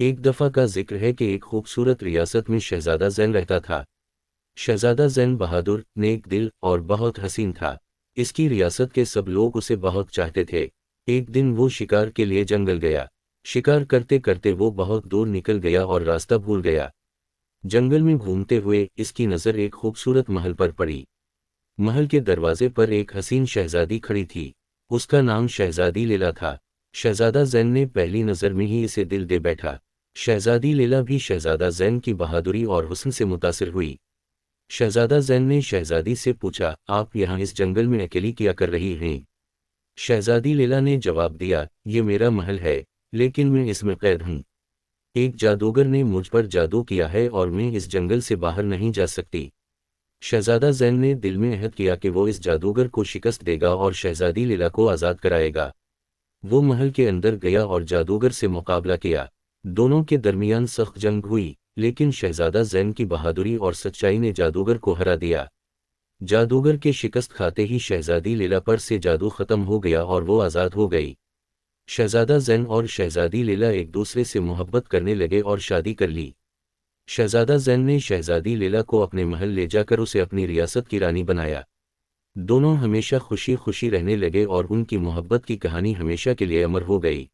ایک دفعہ کا ذکر ہے کہ ایک خوبصورت ریاست میں شہزادہ زین رہتا تھا۔ شہزادہ زین بہادر، نیک دل اور بہت حسین تھا۔ اس کی ریاست کے سب لوگ اسے بہت چاہتے تھے۔ ایک دن وہ شکار کے لیے جنگل گیا۔ شکار کرتے کرتے وہ بہت دور نکل گیا اور راستہ بھول گیا۔ جنگل میں گھومتے ہوئے اس کی نظر ایک خوبصورت محل پر پڑی۔ محل کے دروازے پر ایک حسین شہزادی کھڑی تھی۔ اس کا نام شہزادی لیلا تھا۔ شہزادہ زین نے پہلی نظر میں ہی اسے دل دے بیٹھا۔ شہزادی لیلا بھی شہزادہ زین کی بہادری اور حسن سے متاثر ہوئی۔ شہزادہ زین نے شہزادی سے پوچھا، آپ یہاں اس جنگل میں اکیلی کیا کر رہی ہیں؟ شہزادی لیلا نے جواب دیا، یہ میرا محل ہے، لیکن میں اس میں قید ہوں۔ ایک جادوگر نے مجھ پر جادو کیا ہے اور میں اس جنگل سے باہر نہیں جا سکتی۔ شہزادہ زین نے دل میں عہد کیا کہ وہ اس جادوگر کو شکست دے گا اور شہزادی لیلا کو آزاد کرائے گا۔ وہ محل کے اندر گیا اور جادوگر سے مقابلہ کیا۔ دونوں کے درمیان سخت جنگ ہوئی، لیکن شہزادہ زین کی بہادری اور سچائی نے جادوگر کو ہرا دیا۔ جادوگر کے شکست کھاتے ہی شہزادی لیلا پر سے جادو ختم ہو گیا اور وہ آزاد ہو گئی۔ شہزادہ زین اور شہزادی لیلا ایک دوسرے سے محبت کرنے لگے اور شادی کر لی۔ شہزادہ زین نے شہزادی لیلا کو اپنے محل لے جا کر اسے اپنی ریاست کی رانی بنایا۔ دونوں ہمیشہ خوشی خوشی رہنے لگے اور ان کی محبت کی کہانی ہمیشہ کے لیے امر ہو گئی۔